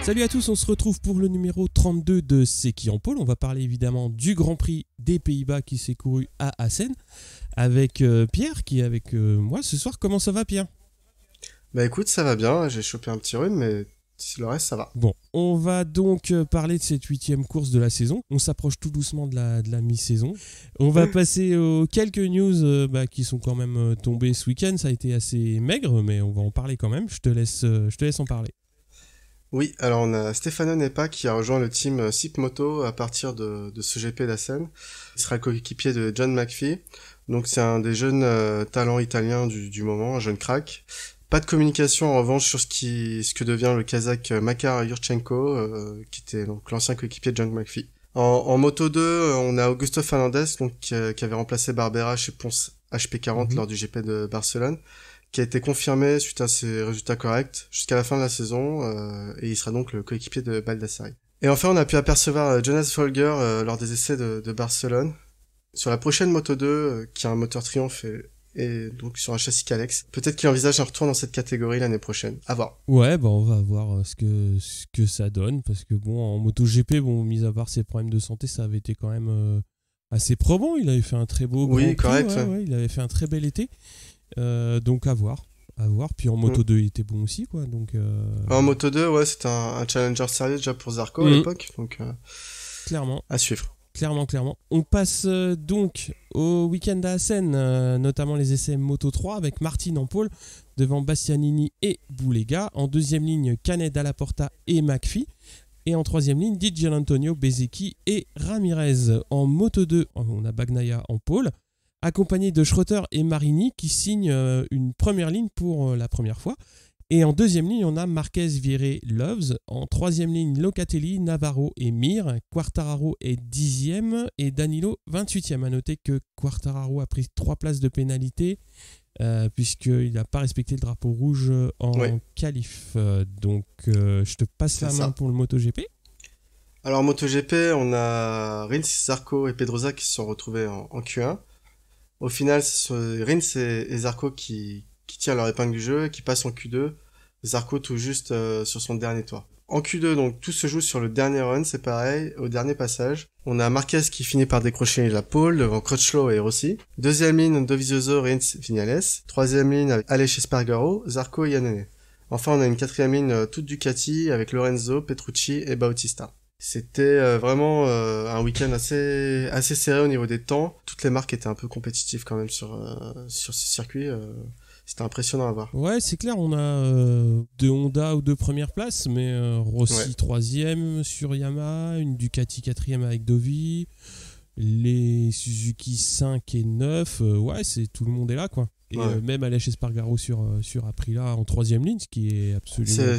Salut à tous, on se retrouve pour le numéro 32 de C'est qui en pôle. On va parler évidemment du Grand Prix des Pays-Bas qui s'est couru à Assen avec Pierre qui est avec moi ce soir. Comment ça va, Pierre ? Bah écoute, ça va bien, j'ai chopé un petit rhume, mais le reste ça va. Bon, on va donc parler de cette 8e course de la saison. On s'approche tout doucement de la mi-saison. On va passer aux quelques news qui sont quand même tombées ce week-end. Ça a été assez maigre, mais on va en parler quand même. Je te laisse en parler. Oui, alors on a Stefano Nepa qui a rejoint le team SIP Moto à partir de ce GP d'Assen. Il sera coéquipier de John McPhee. Donc c'est un des jeunes talents italiens du moment, un jeune crack. Pas de communication en revanche sur ce que devient le Kazakh Makar Yurchenko, qui était donc l'ancien coéquipier de John McPhee. En Moto 2, on a Augusto Fernandez donc qui avait remplacé Barbera chez Ponce HP40 lors du GP de Barcelone, qui a été confirmé suite à ses résultats corrects jusqu'à la fin de la saison, et il sera donc le coéquipier de Baldassarri. Et enfin, on a pu apercevoir Jonas Folger lors des essais de Barcelone. Sur la prochaine Moto 2, qui a un moteur Triumph et donc sur un châssis Kalex, peut-être qu'il envisage un retour dans cette catégorie l'année prochaine. À voir. Ouais, on va voir ce que ça donne, parce que bon, en MotoGP, mis à part ses problèmes de santé, ça avait été quand même assez probant. Il avait fait un très beau Grand Prix, correct. Ouais, il avait fait un très bel été. Donc à voir. Puis en Moto 2 il était bon aussi quoi. Donc en Moto 2 ouais, c'était un challenger sérieux déjà pour Zarco à l'époque, donc clairement à suivre. Clairement. On passe donc au week-end à Assen, notamment les essais Moto 3 avec Martin en pôle devant Bastianini et Boulega. En deuxième ligne, Canet, Dalla Porta et McPhee. Et en troisième ligne, Di Gianantonio, Bezzecchi et Ramirez. En Moto 2, on a Bagnaia en pôle, accompagné de Schroeter et Marini qui signent une première ligne pour la première fois. Et en deuxième ligne, on a Marquez, Vieré, Loves. En troisième ligne, Locatelli, Navarro et Mir. Quartararo est 10e et Danilo 28e. A noter que Quartararo a pris 3 places de pénalité puisqu'il n'a pas respecté le drapeau rouge en qualif. Donc, je te passe la main pour le MotoGP. Alors, MotoGP, on a Rins, Zarco et Pedrosa qui se sont retrouvés en Q1. Au final, c'est Rins et Zarco qui tirent leur épingle du jeu et qui passent en Q2. Zarco tout juste sur son dernier tour. En Q2, donc, tout se joue sur le dernier run, c'est pareil, au dernier passage. On a Marquez qui finit par décrocher la pole devant Crutchlow et Rossi. Deuxième ligne, Dovizioso, Rins, Viñales. Troisième ligne, avec Aleix Espargaro, Zarco et Iannone. Enfin, on a une quatrième ligne toute Ducati avec Lorenzo, Petrucci et Bautista. C'était vraiment un week-end assez serré au niveau des temps. Toutes les marques étaient un peu compétitives quand même sur ce circuit. C'était impressionnant à voir. Ouais, c'est clair, on a 2 Honda ou 2 premières places, mais Rossi 3e sur Yamaha, une Ducati 4e avec Dovi, les Suzuki 5 et 9, tout le monde est là quoi. Et même Aleix Espargaro sur Aprilia en 3e ligne, ce qui est absolument pas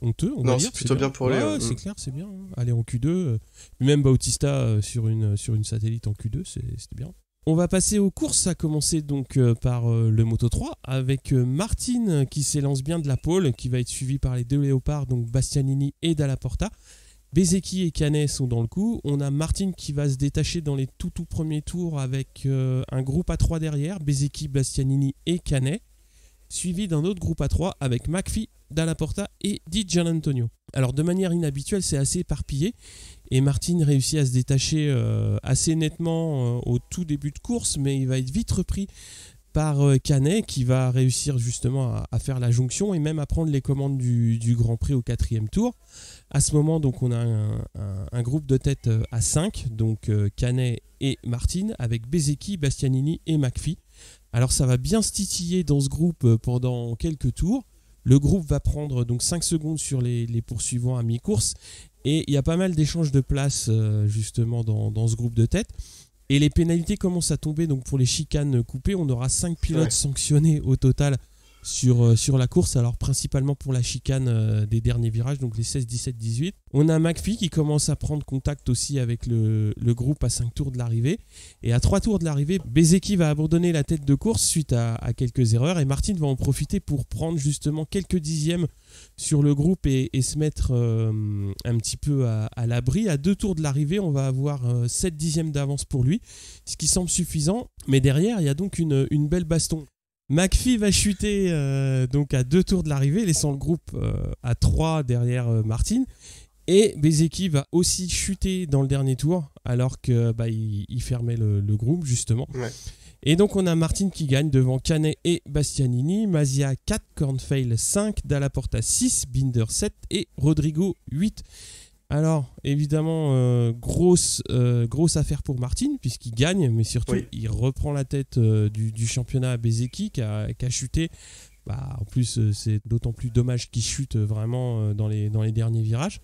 honteux. Non, c'est plutôt bien pour lui. Ouais, c'est clair, c'est bien. Aller en Q2, même Bautista sur une satellite en Q2, c'était bien. On va passer aux courses, à commencer donc par le Moto 3 avec Martin qui s'élance bien de la pole, qui va être suivi par les 2 léopards, donc Bastianini et Dalla Porta. Bezzecchi et Canet sont dans le coup. On a Martin qui va se détacher dans les tout premiers tours avec un groupe à 3 derrière, Bezzecchi, Bastianini et Canet, suivi d'un autre groupe à 3 avec McPhee, Dalla Porta et Di Gianantonio. Alors de manière inhabituelle, c'est assez éparpillé et Martin réussit à se détacher assez nettement au tout début de course, mais il va être vite repris par Canet qui va réussir justement à faire la jonction et même à prendre les commandes du Grand Prix au 4e tour. À ce moment, donc, on a un groupe de tête à 5, donc Canet et Martin, avec Bezzecchi, Bastianini et McPhee. Alors ça va bien se titiller dans ce groupe pendant quelques tours. Le groupe va prendre donc 5 secondes sur les poursuivants à mi-course et il y a pas mal d'échanges de places justement dans ce groupe de tête. Et les pénalités commencent à tomber donc pour les chicanes coupées. On aura 5 pilotes sanctionnés au total sur la course, alors principalement pour la chicane des derniers virages, donc les 16, 17, 18. On a McPhee qui commence à prendre contact aussi avec le groupe à 5 tours de l'arrivée. Et à 3 tours de l'arrivée, Bezzecchi va abandonner la tête de course suite à quelques erreurs. Et Martin va en profiter pour prendre justement quelques dixièmes sur le groupe et se mettre un petit peu à l'abri. À 2 tours de l'arrivée, on va avoir 7 dixièmes d'avance pour lui, ce qui semble suffisant. Mais derrière, il y a donc une belle baston. McPhee va chuter donc à 2 tours de l'arrivée, laissant le groupe à 3 derrière Martin. Et Bezzecchi va aussi chuter dans le dernier tour, alors que il fermait le groupe, justement. Ouais. Et donc, on a Martin qui gagne devant Canet et Bastianini. Mazia 4, Kornfeil 5, Dalla Porta 6, Binder 7 et Rodrigo 8. Alors, évidemment, grosse affaire pour Martin, puisqu'il gagne, mais surtout, il reprend la tête du championnat à Bezzecchi, qui a chuté. En plus, c'est d'autant plus dommage qu'il chute vraiment dans les derniers virages.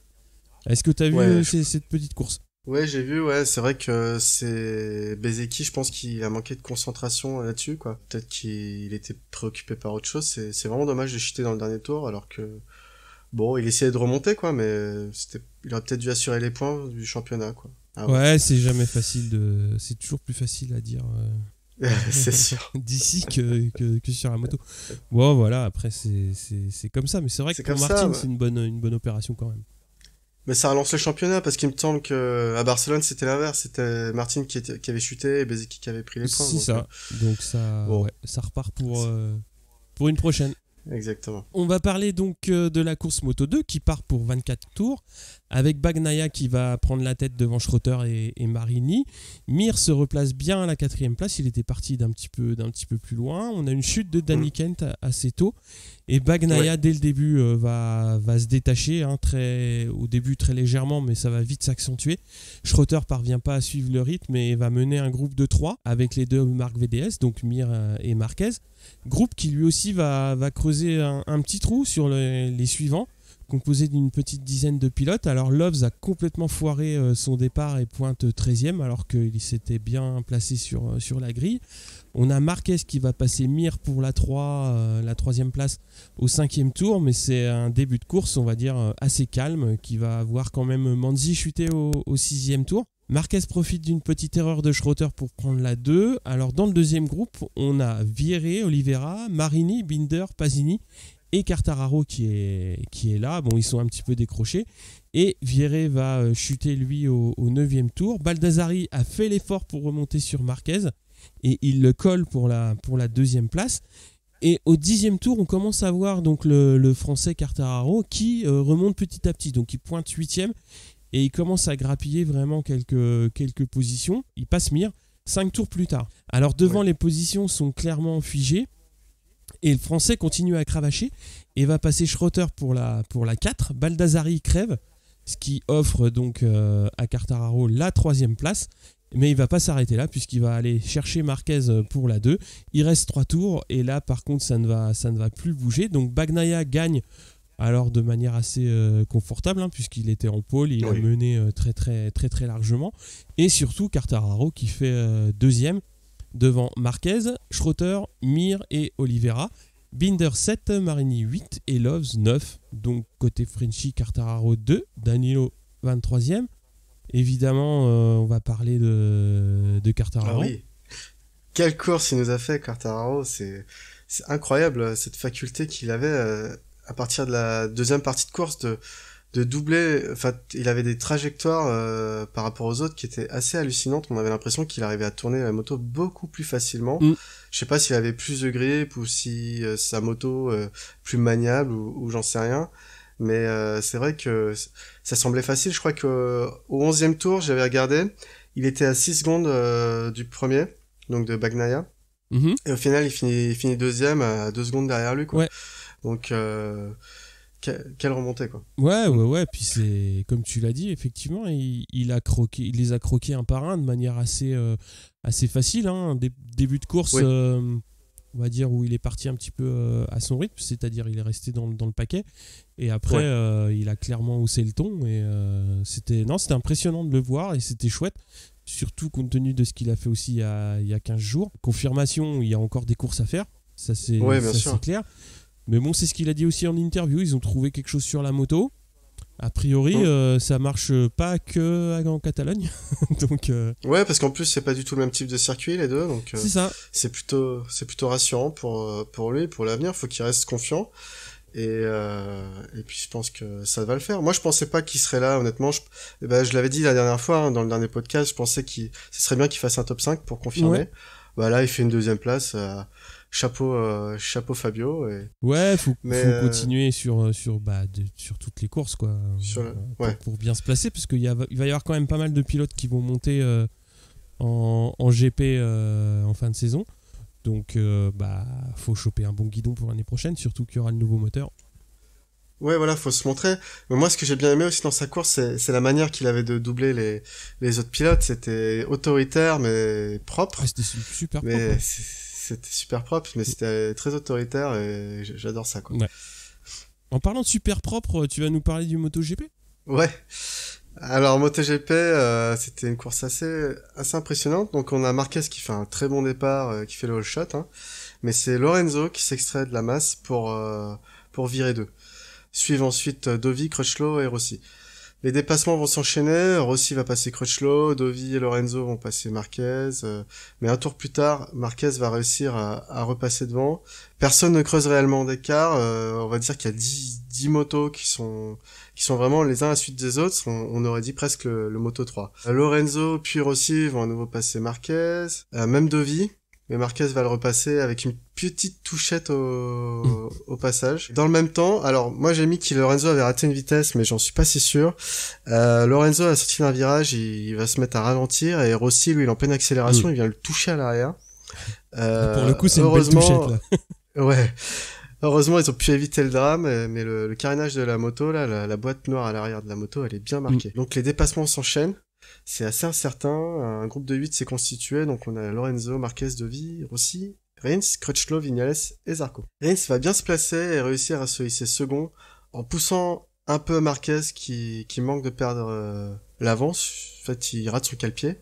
Est-ce que tu as vu cette petite course ? Ouais, j'ai vu, c'est vrai que c'est Bezzecchi, je pense qu'il a manqué de concentration là-dessus, quoi. Peut-être qu'il était préoccupé par autre chose, c'est vraiment dommage de chuter dans le dernier tour, alors que, bon, il essayait de remonter, quoi, mais il aurait peut-être dû assurer les points du championnat, quoi. C'est jamais facile c'est toujours plus facile à dire c'est sûr. d'ici que sur la moto. Bon, voilà, après, c'est comme ça, mais c'est vrai que pour Martin, c'est une bonne opération quand même. Mais ça relance le championnat parce qu'il me semble que à Barcelone c'était l'inverse, c'était Martin qui avait chuté et Bezzecchi qui avait pris les points. C'est ça. Donc ça repart pour une prochaine. Exactement. On va parler donc de la course Moto 2 qui part pour 24 tours avec Bagnaia qui va prendre la tête devant Schroeter et Marini. Mir se replace bien à la 4e place, il était parti d'un petit peu plus loin. On a une chute de Danny Kent assez tôt et Bagnaia dès le début va se détacher au début très légèrement, mais ça va vite s'accentuer. Schroeter parvient pas à suivre le rythme et va mener un groupe de 3 avec les deux marques VDS, donc Mir et Marquez. Groupe qui lui aussi va creuser un petit trou sur les suivants, composé d'une petite dizaine de pilotes. Alors Loves a complètement foiré son départ et pointe 13e alors qu'il s'était bien placé sur la grille. On a Marquez qui va passer Mir pour la 3e place au 5e tour, mais c'est un début de course, on va dire, assez calme, qui va voir quand même Manzi chuter au 6e tour. Marquez profite d'une petite erreur de Schroeter pour prendre la 2. Alors dans le deuxième groupe, on a Vieré, Oliveira, Marini, Binder, Pasini et Quartararo qui est là. Bon, ils sont un petit peu décrochés. Et Vieré va chuter lui au 9e tour. Baldassari a fait l'effort pour remonter sur Marquez et il le colle pour la 2e place. Et au 10e tour, on commence à voir donc le français Quartararo qui remonte petit à petit. Donc il pointe 8e. Et il commence à grappiller vraiment quelques positions. Il passe Mir 5 tours plus tard. Alors devant, les positions sont clairement figées. Et le français continue à cravacher et va passer Schroeter pour la 4. Baldassari crève, ce qui offre donc à Quartararo la 3e place. Mais il ne va pas s'arrêter là puisqu'il va aller chercher Marquez pour la 2. Il reste 3 tours et là par contre ça ne va plus bouger. Donc Bagnaia gagne alors de manière assez confortable, puisqu'il était en pôle, il a mené très très très très largement. Et surtout Quartararo qui fait 2e devant Marquez, Schroeter, Mir et Oliveira. Binder 7, Marini 8 et Loves 9. Donc côté Frenchy, Quartararo 2, Danilo 23e. Évidemment, on va parler de Quartararo. Ah oui. Quelle course il nous a fait, Quartararo. C'est incroyable cette faculté qu'il avait à partir de la deuxième partie de course de doubler. Enfin, il avait des trajectoires par rapport aux autres qui étaient assez hallucinantes. On avait l'impression qu'il arrivait à tourner la moto beaucoup plus facilement. Je sais pas s'il avait plus de grip ou si sa moto plus maniable ou j'en sais rien. Mais c'est vrai que ça semblait facile. Je crois que au 11e tour, j'avais regardé, il était à 6 secondes du premier, donc de Bagnaia. Et au final, il finit 2e à 2 secondes derrière lui, quoi. Ouais. Donc, quelle remontée, quoi. Ouais. Puis c'est, comme tu l'as dit, effectivement, il les a croqués un par un de manière assez facile. Début de course, on va dire, où il est parti un petit peu à son rythme, c'est-à-dire il est resté dans le paquet. Et après, il a clairement haussé le ton. Et c'était impressionnant de le voir et c'était chouette. Surtout compte tenu de ce qu'il a fait aussi il y a 15 jours. Confirmation, il y a encore des courses à faire. Ça, c'est clair. Mais bon, c'est ce qu'il a dit aussi en interview. Ils ont trouvé quelque chose sur la moto. A priori, ça marche pas que en Catalogne. Donc, ouais, parce qu'en plus, c'est pas du tout le même type de circuit, les deux. Donc, c'est ça. C'est plutôt rassurant pour lui, pour l'avenir. Faut qu'il reste confiant. Et puis, je pense que ça va le faire. Moi, je pensais pas qu'il serait là, honnêtement. Je l'avais dit la dernière fois, dans le dernier podcast, je pensais ce serait bien qu'il fasse un top 5 pour confirmer. Ouais. Là, il fait une 2e place. chapeau Fabio. Ouais, faut continuer sur toutes les courses, quoi. Ouais. Pour bien se placer, parce qu'il va y avoir quand même pas mal de pilotes qui vont monter en GP en fin de saison. Donc, faut choper un bon guidon pour l'année prochaine, surtout qu'il y aura le nouveau moteur. Ouais, voilà, faut se montrer. Mais moi, ce que j'ai bien aimé aussi dans sa course, c'est la manière qu'il avait de doubler les autres pilotes. C'était autoritaire, mais propre. Ouais, c'était super mais propre. Ouais. C'était super propre, mais c'était très autoritaire et j'adore ça, quoi. Ouais. En parlant de super propre, tu vas nous parler du MotoGP ? Ouais. Alors, MotoGP, c'était une course assez impressionnante. Donc, on a Marquez qui fait un très bon départ, qui fait le all shot, hein. Mais c'est Lorenzo qui s'extrait de la masse pour virer 2. Suivent ensuite Dovi, Crutchlow et Rossi. Les dépassements vont s'enchaîner, Rossi va passer Crutchlow, Dovi et Lorenzo vont passer Marquez, mais un tour plus tard, Marquez va réussir à repasser devant. Personne ne creuse réellement d'écart, on va dire qu'il y a 10 motos qui sont vraiment les uns à la suite des autres, on aurait dit presque le Moto 3. Lorenzo puis Rossi vont à nouveau passer Marquez, même Dovi. Mais Marquez va le repasser avec une petite touchette au passage. Dans le même temps, alors moi j'ai mis que Lorenzo avait raté une vitesse, mais j'en suis pas si sûr. Lorenzo à la sortie d'un virage, il va se mettre à ralentir et Rossi, lui, il est en pleine accélération, il vient le toucher à l'arrière. Pour le coup, c'est une belle touchette là. Ouais. Heureusement, ils ont pu éviter le drame, mais le carénage de la moto, là, la boîte noire à l'arrière de la moto, elle est bien marquée. Donc les dépassements s'enchaînent. C'est assez incertain, un groupe de 8 s'est constitué, donc on a Lorenzo, Marquez, Dovi, Rossi, Rins, Crutchlow, Viñales et Zarco. Rins va bien se placer et réussir à se hisser second en poussant un peu Marquez qui manque de perdre l'avance. En fait, il rate son cale-pied.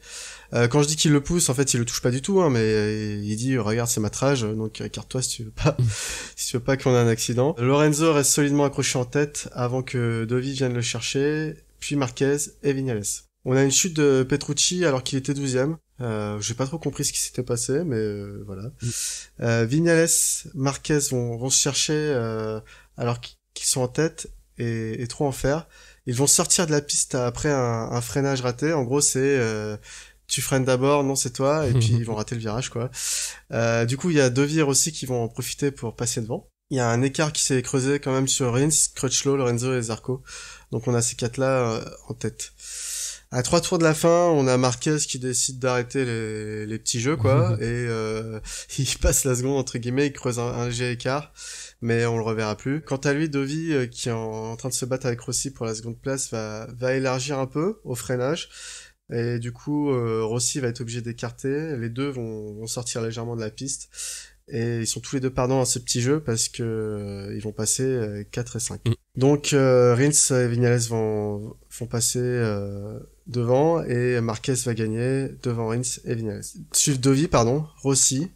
Quand je dis qu'il le pousse, en fait, il le touche pas du tout, hein, mais il dit regarde, c'est ma trage, donc écarte-toi si tu veux pas qu'on ait un accident. Lorenzo reste solidement accroché en tête avant que Dovi vienne le chercher, puis Marquez et Viñales. On a une chute de Petrucci alors qu'il était 12e. J'ai pas trop compris ce qui s'était passé, mais voilà. Viñales, Marquez vont se chercher alors qu'ils sont en tête et trop en faire. Ils vont sortir de la piste après un freinage raté. En gros, c'est tu freines d'abord, non c'est toi, et puis ils vont rater le virage, quoi. Du coup, il y a Dovi et Rossi qui vont en profiter pour passer devant. Il y a un écart qui s'est creusé quand même sur Rins, Crutchlow, Lorenzo et Zarco. Donc on a ces 4-là en tête. À 3 tours de la fin, on a Marquez qui décide d'arrêter les petits jeux, quoi, et il passe la seconde, entre guillemets, il creuse un léger écart, mais on le reverra plus. Quant à lui, Dovi, qui est en train de se battre avec Rossi pour la seconde place, va élargir un peu au freinage, et du coup, Rossi va être obligé d'écarter, les deux vont sortir légèrement de la piste, et ils sont tous les deux perdants à ce petit jeu parce que ils vont passer 4 et 5. Donc Rins et Viñales vont passer devant et Marquez va gagner devant Rins et Viñales. Suivent Dovi, Rossi,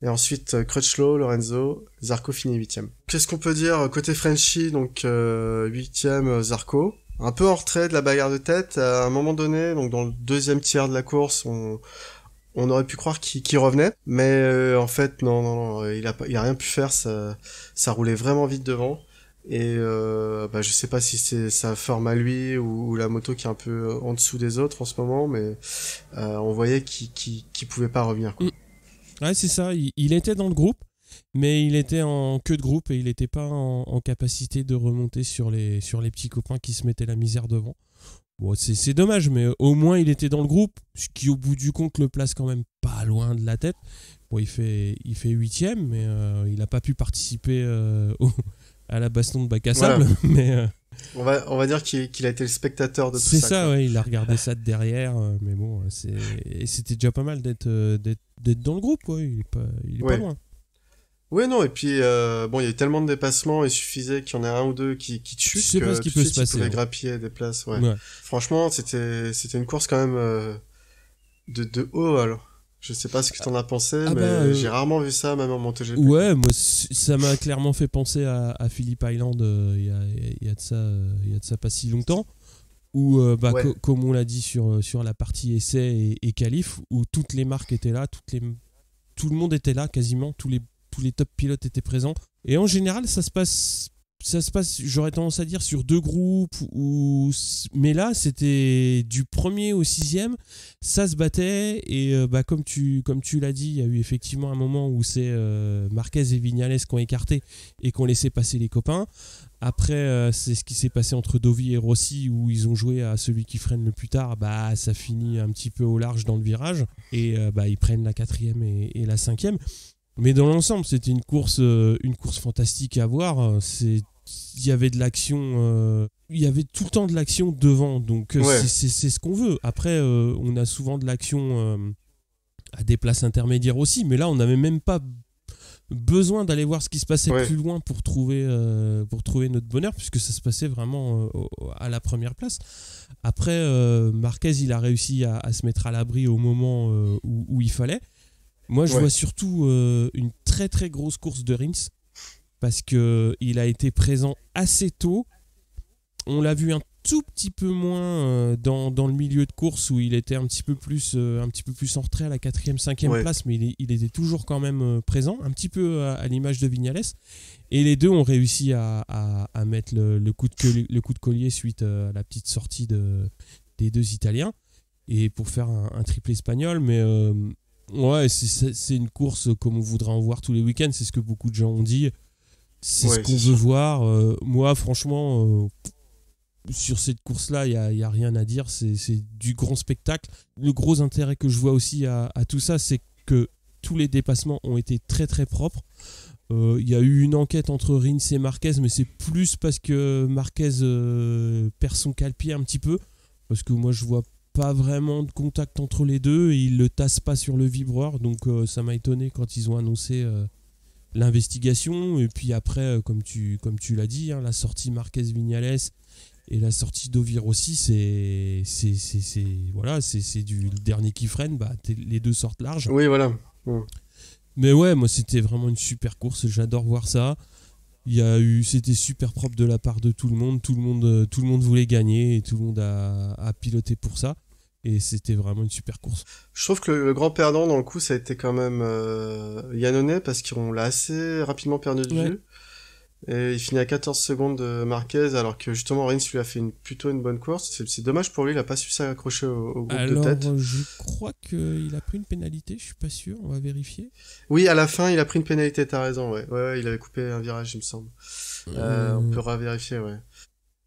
et ensuite Crutchlow, Lorenzo, Zarco finit 8ème. Qu'est-ce qu'on peut dire côté Frenchie, donc 8ème Zarco. Un peu en retrait de la bagarre de tête, à un moment donné, donc dans le deuxième tiers de la course, on aurait pu croire qu'il revenait, mais en fait non, il a rien pu faire, ça roulait vraiment vite devant. Et je sais pas si c'est sa forme à lui ou la moto qui est un peu en dessous des autres en ce moment, mais on voyait qu'il pouvait pas revenir, quoi. Ouais, c'est ça, il était dans le groupe, mais il était en queue de groupe et il n'était pas en capacité de remonter sur les petits copains qui se mettaient la misère devant. Bon, c'est dommage, mais au moins il était dans le groupe, ce qui au bout du compte le place quand même pas loin de la tête. Bon, il fait 8ème, mais il n'a pas pu participer à la baston de bac à sable. Voilà. Mais on va dire qu'il a été le spectateur de tout ça. C'est ça, ouais, il a regardé ça de derrière, mais bon, c'était déjà pas mal d'être dans le groupe, quoi. Il est pas loin. Oui, non, et puis il y a eu tellement de dépassements, il suffisait qu'il y en ait un ou deux qui chutent, je sais pas ce qui peut se passer. Il pouvait grappiller des places, ouais. Franchement, c'était une course quand même de haut, alors. Je sais pas ce que t'en as pensé, mais j'ai rarement vu ça, même en MotoGP. Ouais, moi, ça m'a clairement fait penser à Phillip Island il y a de ça pas si longtemps, où, comme on l'a dit sur la partie essai et qualif, où toutes les marques étaient là, tout le monde était là quasiment, tous les top pilotes étaient présents. Et en général, ça se passe ça se passe, j'aurais tendance à dire, sur 2 groupes, mais là, c'était du 1er au 6e, ça se battait, et comme tu l'as dit, il y a eu effectivement un moment où c'est Marquez et Viñales qui ont écarté et qui ont laissé passer les copains. Après, c'est ce qui s'est passé entre Dovi et Rossi, où ils ont joué à celui qui freine le plus tard. Ça finit un petit peu au large dans le virage, et ils prennent la 4e et la 5e. Mais dans l'ensemble, c'était une course fantastique à voir. Il y avait de l'action, il y avait tout le temps de l'action devant, donc c'est ce qu'on veut. Après, on a souvent de l'action à des places intermédiaires aussi, mais là, on n'avait même pas besoin d'aller voir ce qui se passait plus loin pour trouver notre bonheur, puisque ça se passait vraiment à la première place. Après, Marquez, il a réussi à se mettre à l'abri au moment où il fallait. Moi, je vois surtout une très très grosse course de Rins, parce qu'il a été présent assez tôt. On l'a vu un tout petit peu moins dans le milieu de course, où il était un petit peu plus en retrait à la 4e, 5e place, mais il était toujours quand même présent, un petit peu à l'image de Viñales. Et les deux ont réussi à mettre le coup de collier suite à la petite sortie des 2 Italiens, et pour faire un triplé espagnol. Mais c'est une course comme on voudrait en voir tous les week-ends, c'est ce que beaucoup de gens ont dit. C'est ce qu'on veut voir. Moi, franchement, sur cette course-là, il n'y a rien à dire. C'est du grand spectacle. Le gros intérêt que je vois aussi à tout ça, c'est que tous les dépassements ont été très très propres. Il y a eu une enquête entre Rins et Marquez, mais c'est plus parce que Marquez perd son cale-pied un petit peu. Parce que moi, je vois pas vraiment de contact entre les deux, et il le tasse pas sur le vibreur. Donc ça m'a étonné quand ils ont annoncé l'investigation. Et puis après, comme tu l'as dit, la sortie Marquez-Viñales et la sortie Dovi Rossi, c'est du dernier qui freine. Les deux sortent large. Oui, voilà. Mais ouais, moi c'était vraiment une super course, j'adore voir ça. C'était super propre de la part de tout le monde. Tout le monde voulait gagner, et tout le monde a piloté pour ça. Et c'était vraiment une super course. Je trouve que le grand perdant dans le coup, ça a été quand même Iannone, parce qu'on l'a assez rapidement perdu de vue. Et il finit à 14 secondes de Marquez, alors que justement Rins lui a fait plutôt une bonne course. C'est dommage pour lui, il a pas su s'accrocher au groupe de tête. Alors, je crois qu'il a pris une pénalité, je suis pas sûr, on va vérifier. Oui, à la fin, il a pris une pénalité, t'as raison, ouais, il avait coupé un virage, il me semble. On peut revérifier, ouais.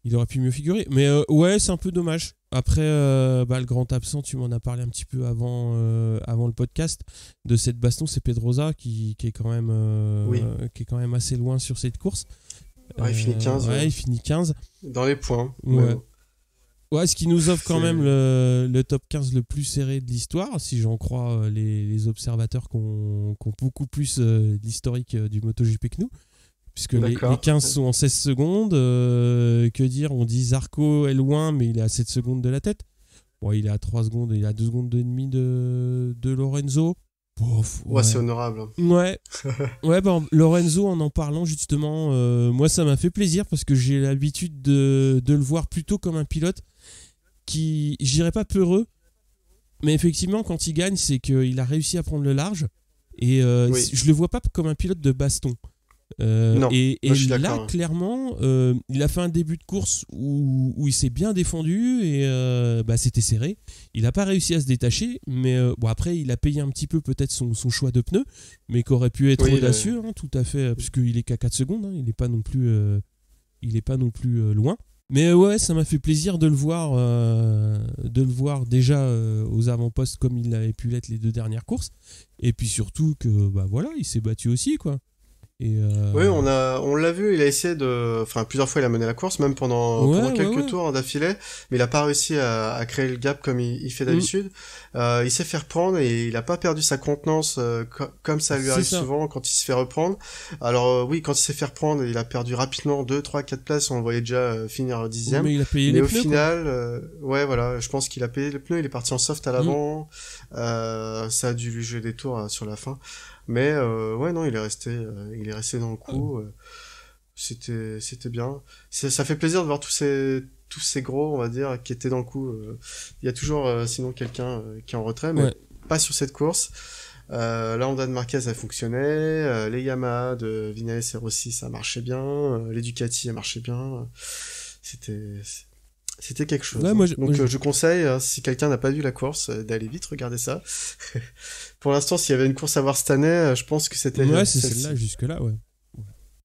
Il aurait pu mieux figurer, mais c'est un peu dommage. Après, le grand absent, tu m'en as parlé un petit peu avant le podcast, de cette baston, c'est Pedrosa qui est quand même assez loin sur cette course. Il finit 15. Il finit 15. Dans les points. Ouais, ce qui nous offre quand même le top 15 le plus serré de l'histoire, si j'en crois les observateurs qui ont beaucoup plus d'historique du MotoGP que nous. Puisque les 15 sont en 16 secondes. Que dire, on dit Zarco est loin, mais il est à 7 secondes de la tête. Bon, il est à 3 secondes, il est à 2 secondes et demie de Lorenzo. C'est honorable. Ouais. Lorenzo, en parlant justement, moi ça m'a fait plaisir, parce que j'ai l'habitude de le voir plutôt comme un pilote qui, je dirais pas peureux, mais effectivement quand il gagne, c'est qu'il a réussi à prendre le large, et je le vois pas comme un pilote de baston. Non, et là, clairement, il a fait un début de course où il s'est bien défendu, et c'était serré. Il n'a pas réussi à se détacher, mais après, il a payé un petit peu peut-être son choix de pneus, mais qui aurait pu être audacieux, tout à fait, puisqu'il est qu'à 4 secondes, il n'est pas non plus, loin. Mais ça m'a fait plaisir de le voir déjà aux avant-postes comme il avait pu l'être les 2 dernières courses, et puis surtout que il s'est battu aussi, quoi. Oui, on l'a vu, il a essayé plusieurs fois il a mené la course, même pendant quelques tours d'affilée, mais il a pas réussi à créer le gap comme il fait d'habitude. Il s'est fait reprendre, et il a pas perdu sa contenance comme ça lui arrive souvent quand il se fait reprendre. Alors quand il s'est fait reprendre, il a perdu rapidement 2, 3, 4 places, on le voyait déjà finir 10e. Mais il a payé les pneus, final, je pense qu'il a payé les pneus, il est parti en soft à l'avant. Ça a dû lui jouer des tours sur la fin. Mais il est resté dans le coup. C'était bien. Ça fait plaisir de voir tous ces gros, on va dire, qui étaient dans le coup. Il y a toujours sinon quelqu'un qui est en retrait, mais pas sur cette course. La Honda de Marquez, elle fonctionnait. Les Yamaha de Vinales et Rossi, ça marchait bien. Les Ducati, elle marchait bien. C'était quelque chose. Ouais, Donc je conseille, si quelqu'un n'a pas vu la course, d'aller vite regarder ça. Pour l'instant, s'il y avait une course à voir cette année, je pense que c'était... Ouais, c'est celle-là, jusque-là, ouais.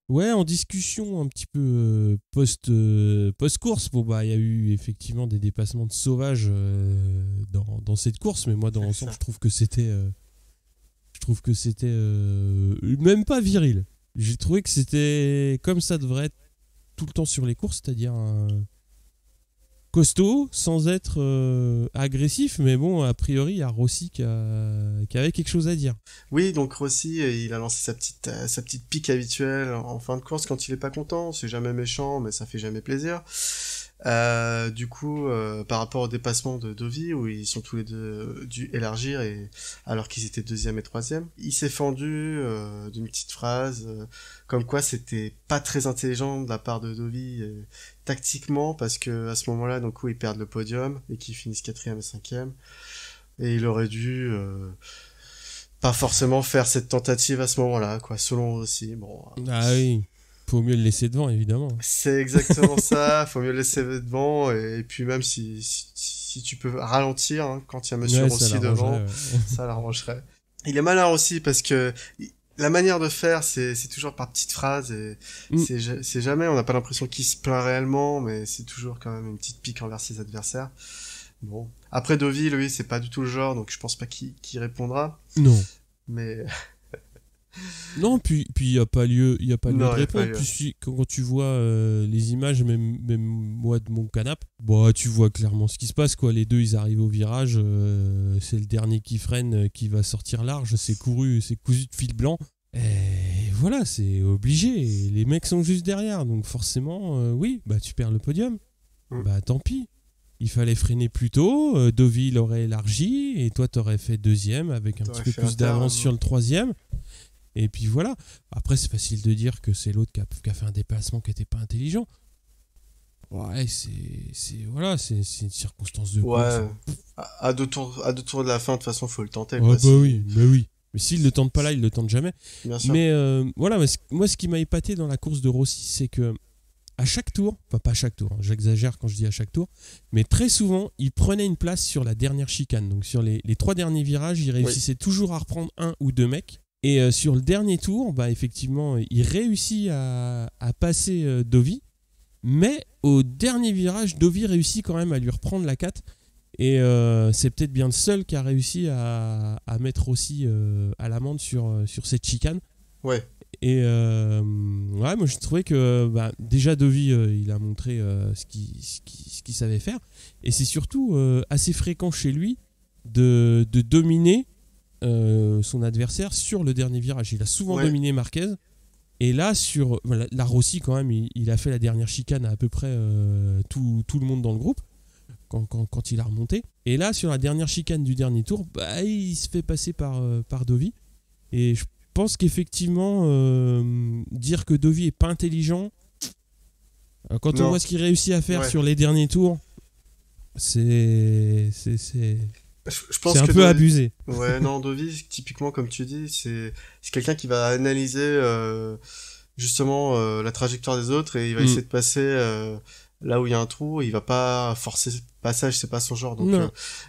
Ouais, en discussion un petit peu post-course, bon bah il y a eu effectivement des dépassements de sauvages dans cette course, mais moi dans l'ensemble je trouve que c'était même pas viril. J'ai trouvé que c'était comme ça devrait être tout le temps sur les courses, c'est-à-dire costaud sans être agressif, mais bon a priori il y a Rossi qui avait quelque chose à dire. Oui, donc Rossi, il a lancé sa petite pique habituelle en fin de course quand il est pas content. C'est jamais méchant, mais ça fait jamais plaisir. Du coup, par rapport au dépassement de Dovi, où ils sont tous les deux dû élargir, alors qu'ils étaient deuxième et troisième, il s'est fendu d'une petite phrase, comme quoi c'était pas très intelligent de la part de Dovi tactiquement, parce que à ce moment-là, donc ils perdent le podium et qu'ils finissent quatrième et cinquième, et il aurait dû pas forcément faire cette tentative à ce moment-là, quoi, selon aussi. Bon. Ah oui. Faut mieux le laisser devant, évidemment. C'est exactement ça, faut mieux le laisser devant, et puis même si tu peux ralentir, hein, quand il y a Monsieur Rossi devant, ça l'arrangerait. Il est malin aussi, parce que la manière de faire, c'est toujours par petites phrases, et c'est jamais, on n'a pas l'impression qu'il se plaint réellement, mais c'est toujours quand même une petite pique envers ses adversaires. Bon. Après, Dovi, lui, c'est pas du tout le genre, donc je pense pas qu'il répondra. Non. Mais... Non, puis il y a pas lieu de répondre. Puis quand tu vois les images, même moi de mon canapé, bah tu vois clairement ce qui se passe, quoi. Les deux, ils arrivent au virage, c'est le dernier qui freine qui va sortir large, c'est cousu de fil blanc. Et voilà, c'est obligé. Et les mecs sont juste derrière, donc forcément, oui, bah tu perds le podium. Bah tant pis. Il fallait freiner plus tôt, Deauville aurait élargi, et toi t'aurais fait deuxième avec un petit peu plus d'avance sur le troisième. Et puis voilà. Après, c'est facile de dire que c'est l'autre qui a fait un déplacement qui n'était pas intelligent. Ouais, c'est une circonstance de course. Ouais. À deux tours de la fin, de toute façon, faut le tenter. Quoi, oui. Mais s'il le tente pas là, il le tente jamais. Bien sûr. Mais voilà, moi, ce qui m'a épaté dans la course de Rossi, c'est que à chaque tour, enfin pas à chaque tour, hein, j'exagère quand je dis à chaque tour, mais très souvent, il prenait une place sur la dernière chicane. Donc sur les 3 derniers virages, il réussissait toujours à reprendre un ou deux mecs. Et sur le dernier tour, bah, effectivement, il réussit à passer Dovi. Mais au dernier virage, Dovi réussit quand même à lui reprendre la 4. Et c'est peut-être bien le seul qui a réussi à mettre aussi à l'amende sur cette chicane. Ouais. Et moi je trouvais que déjà Dovi, il a montré ce qu'il savait faire. Et c'est surtout assez fréquent chez lui de dominer son adversaire sur le dernier virage. Il a souvent dominé Marquez. Et là, sur la Rossi, quand même, il a fait la dernière chicane à peu près tout le monde dans le groupe quand il a remonté. Et là, sur la dernière chicane du dernier tour, il se fait passer par Dovi. Et je pense qu'effectivement, dire que Dovi est pas intelligent, quand on voit ce qu'il réussit à faire sur les derniers tours, c'est un peu abusé. Ouais, non, Dovi, typiquement, comme tu dis, c'est quelqu'un qui va analyser justement la trajectoire des autres, et il va essayer de passer là où il y a un trou, et il va pas forcer le passage, c'est pas son genre.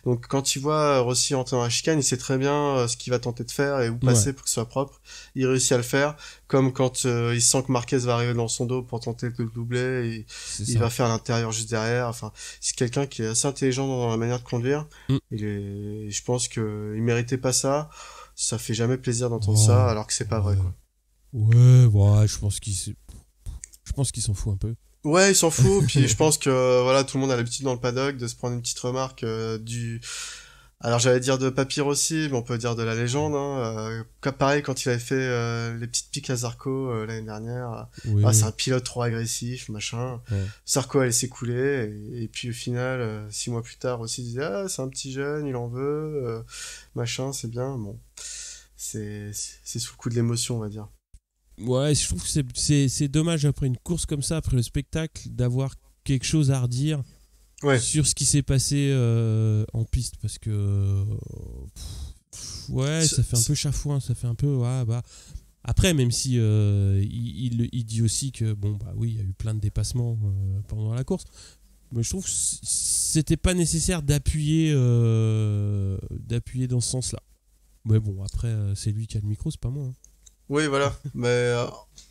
Donc quand il voit Rossi entrer dans la chicane, il sait très bien ce qu'il va tenter de faire et où passer pour que ce soit propre. Il réussit à le faire, comme quand il sent que Marquez va arriver dans son dos pour tenter de le doubler, et il va faire l'intérieur juste derrière. Enfin, c'est quelqu'un qui est assez intelligent dans la manière de conduire. Je pense que il méritait pas ça. Ça fait jamais plaisir d'entendre ça, alors que c'est pas vrai, quoi. Ouais, je pense qu'il s'en fout un peu. Ouais, il s'en fout, puis je pense que voilà, tout le monde a l'habitude dans le paddock de se prendre une petite remarque alors j'allais dire de Papy Rossi, mais on peut dire de la légende, hein. Pareil, quand il avait fait les petites piques à Zarco l'année dernière, c'est un pilote trop agressif, machin. Zarco allait s'écouler, et puis au final, 6 mois plus tard, Rossi disait c'est un petit jeune, il en veut, machin, c'est bien. Bon, c'est sous le coup de l'émotion, on va dire. Ouais, je trouve que c'est dommage après une course comme ça, après le spectacle, d'avoir quelque chose à redire sur ce qui s'est passé en piste, parce que Ouais, ça fait un peu chafouin, ça fait un peu... Ouais, bah... Après, même si il dit aussi que, bon, bah oui, il y a eu plein de dépassements pendant la course, mais je trouve que c'était pas nécessaire d'appuyer dans ce sens-là. Mais bon, après, c'est lui qui a le micro, c'est pas moi. Hein. Oui, voilà. Mais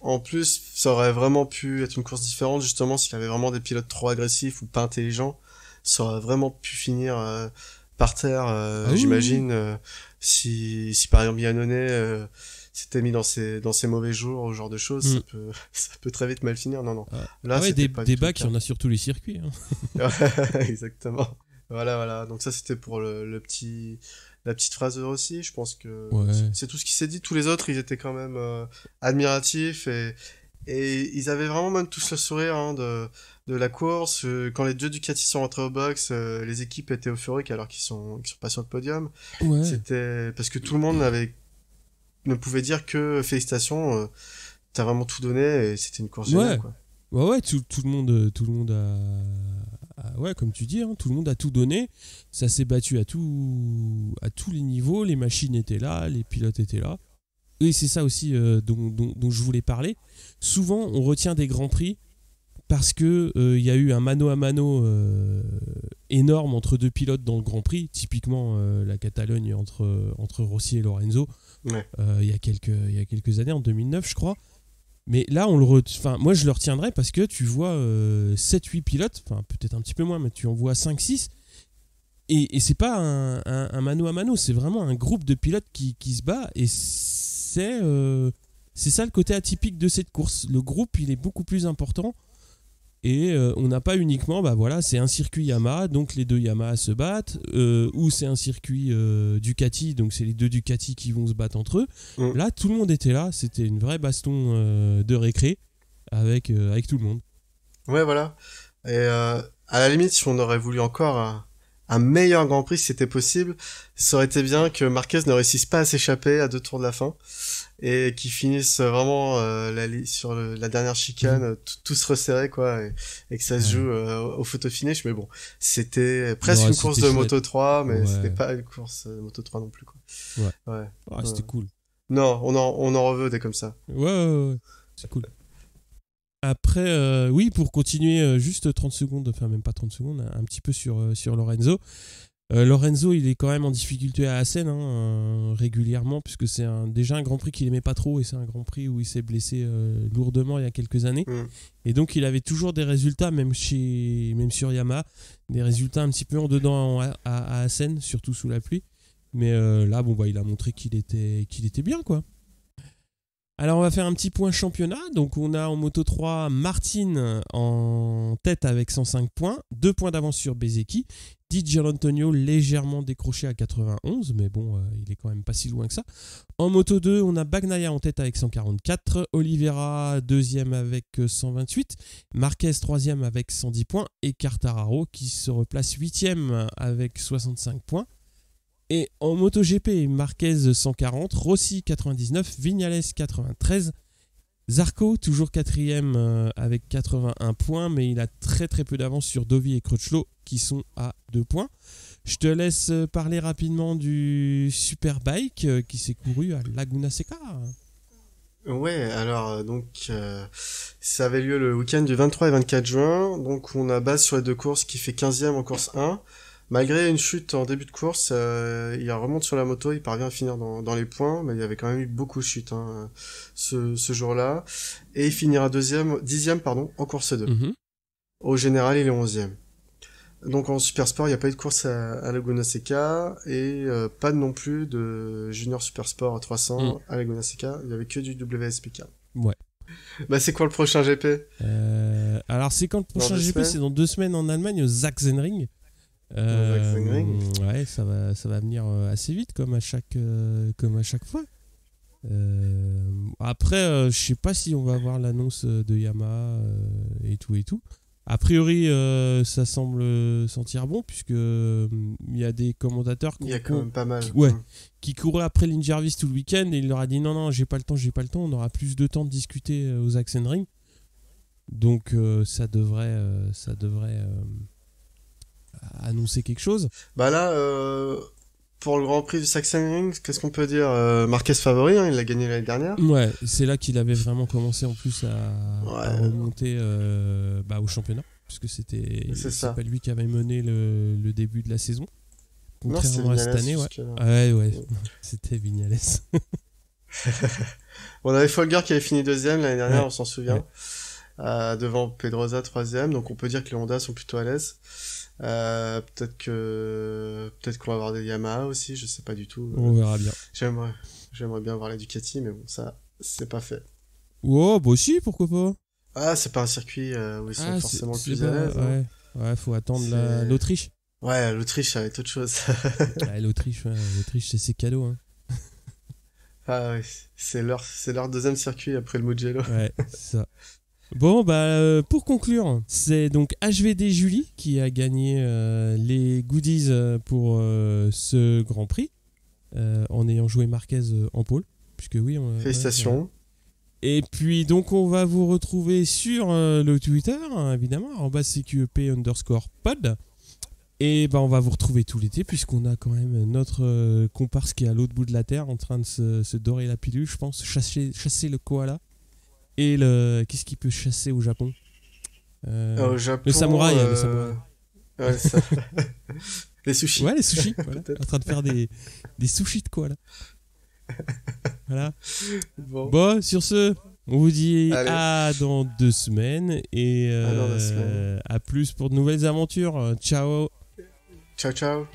en plus, ça aurait vraiment pu être une course différente, justement, s'il y avait vraiment des pilotes trop agressifs ou pas intelligents. Ça aurait vraiment pu finir par terre, Oui. j'imagine, si par exemple Yannone s'était mis dans ses mauvais jours, ce genre de choses, ça peut très vite mal finir. Non, non. Là, c'était pas des bacs, il y en a sur tous les circuits. Hein. Exactement. Voilà. Donc ça, c'était pour la petite phrase de Rossi. Je pense que c'est tout ce qui s'est dit. Tous les autres, ils étaient quand même admiratifs et ils avaient vraiment même tous le sourire de la course. Quand les deux Ducati sont rentrés au box, les équipes étaient euphoriques alors qu'ils sont pas sur le podium. Ouais. C'était parce que tout le monde ne pouvait dire que félicitations, t'as vraiment tout donné et c'était une course géniale, quoi. Ouais, tout le monde ouais, comme tu dis, hein, tout le monde a tout donné. Ça s'est battu à tous les niveaux. Les machines étaient là, les pilotes étaient là. Et c'est ça aussi dont je voulais parler. Souvent, on retient des grands prix parce que y a eu un mano à mano énorme entre deux pilotes dans le Grand Prix. Typiquement, la Catalogne entre Rossi et Lorenzo. Ouais. Il y a quelques années, en 2009, je crois. Mais là, moi, je le retiendrai parce que tu vois 7-8 pilotes, enfin peut-être un petit peu moins, mais tu en vois 5-6. Et c'est pas un mano à mano, c'est vraiment un groupe de pilotes qui se bat. Et c'est ça le côté atypique de cette course. Le groupe, il est beaucoup plus important. Et on n'a pas uniquement, bah voilà, c'est un circuit Yamaha, donc les deux Yamaha se battent, ou c'est un circuit Ducati, donc c'est les deux Ducati qui vont se battre entre eux. Là, tout le monde était là, c'était une vraie baston de récré avec tout le monde. Ouais, voilà. Et à la limite, si on aurait voulu encore un meilleur Grand Prix, si c'était possible, ça aurait été bien que Marquez ne réussisse pas à s'échapper à 2 tours de la fin et qu'il finisse vraiment sur la dernière chicane, tout se resserrer, quoi, et que ça se joue au photo finish. Mais bon, c'était presque une course de Moto 3, mais c'était pas une course de Moto 3 non plus, quoi. Ouais. C'était cool. Non, on en reveut des comme ça. Ouais. C'est cool. Après, oui, pour continuer juste 30 secondes, enfin même pas 30 secondes, un petit peu sur Lorenzo. Lorenzo, il est quand même en difficulté à Assen régulièrement, puisque c'est déjà un Grand Prix qu'il aimait pas trop, et c'est un Grand Prix où il s'est blessé lourdement il y a quelques années. Et donc il avait toujours des résultats, même sur Yamaha, des résultats un petit peu en dedans à Assen, surtout sous la pluie. Mais là, bon, bah, il a montré qu'il était bien, quoi. Alors on va faire un petit point championnat. Donc on a en Moto 3 Martin en tête avec 105 points, 2 points d'avance sur Bezzecchi. Di Gianantonio légèrement décroché à 91, mais bon, il est quand même pas si loin que ça. En Moto 2, on a Bagnaia en tête avec 144, Oliveira deuxième avec 128, Marquez troisième avec 110 points et Quartararo qui se replace 8e avec 65 points. Et en MotoGP, Marquez 140, Rossi 99, Viñales 93, Zarco toujours 4e avec 81 points, mais il a très très peu d'avance sur Dovi et Crutchlow qui sont à 2 points. Je te laisse parler rapidement du Superbike qui s'est couru à Laguna Seca. Ouais, alors ça avait lieu le week-end du 23 et 24 juin, donc on a base sur les deux courses qui fait 15e en course 1. Malgré une chute en début de course, il remonte sur la moto, il parvient à finir dans les points, mais il y avait quand même eu beaucoup de chutes ce jour-là. Et il finira 10e en course 2. Au général, il est 11e. Donc en Supersport, il n'y a pas eu de course à Laguna Seca et pas non plus de Junior Supersport 300 à Laguna Seca. Il n'y avait que du WSPK. Ouais. Bah c'est quoi le prochain GP Alors c'est quand le prochain GP? C'est dans 2 semaines en Allemagne, au Sachsenring. Ouais, ça va venir assez vite comme à chaque fois. Après, je sais pas si on va avoir l'annonce de Yamaha et tout. A priori, ça semble sentir bon puisque il y a des commentateurs il y a quand même pas mal. Qui couraient après Lynn Jarvis tout le week-end et il leur a dit non, j'ai pas le temps, on aura plus de temps de discuter aux Sachsenring. Donc ça devrait annoncer quelque chose. Bah là, pour le Grand Prix du Sachsenring, qu'est-ce qu'on peut dire? Marquez favori, hein, il l'a gagné l'année dernière. Ouais, c'est là qu'il avait vraiment commencé en plus à remonter au championnat, puisque c'est pas lui qui avait mené le début de la saison. Contrairement à cette année, ouais. C'était Vignales. On avait Folger qui avait fini deuxième l'année dernière, on s'en souvient. Devant Pedrosa troisième, donc on peut dire que les Honda sont plutôt à l'aise. Peut-être qu'on va avoir des Yamaha aussi, je sais pas du tout. On verra bien. J'aimerais bien voir la Ducati, mais bon, ça, c'est pas fait. Oh, bah si, pourquoi pas. Ah, c'est pas un circuit où ils sont forcément le plus à l'aise. Ouais, faut attendre l'Autriche. Ouais, l'Autriche, ça va être autre chose. L'Autriche, c'est ses cadeaux. Hein. Ah oui, c'est leur deuxième circuit après le Mugello. Ouais, c'est ça. Bon, pour conclure, c'est donc HVD Julie qui a gagné les goodies pour ce Grand Prix, en ayant joué Marquez en pole. Puisque oui, félicitations. Et puis, donc, on va vous retrouver sur le Twitter, hein, évidemment, @CQEP_pod. Et on va vous retrouver tout l'été, puisqu'on a quand même notre comparse qui est à l'autre bout de la terre, en train de se dorer la pilule, je pense, chasser le koala. Et qu'est-ce qu'il peut chasser au Japon? Au Japon, le samouraï. Le samouraï. Ouais, ça. Les sushis. Ouais, les sushis. Voilà. En train de faire des sushis de koala. Voilà. Bon, sur ce, on vous dit dans 2 semaines. Et à plus pour de nouvelles aventures. Ciao. Ciao, ciao.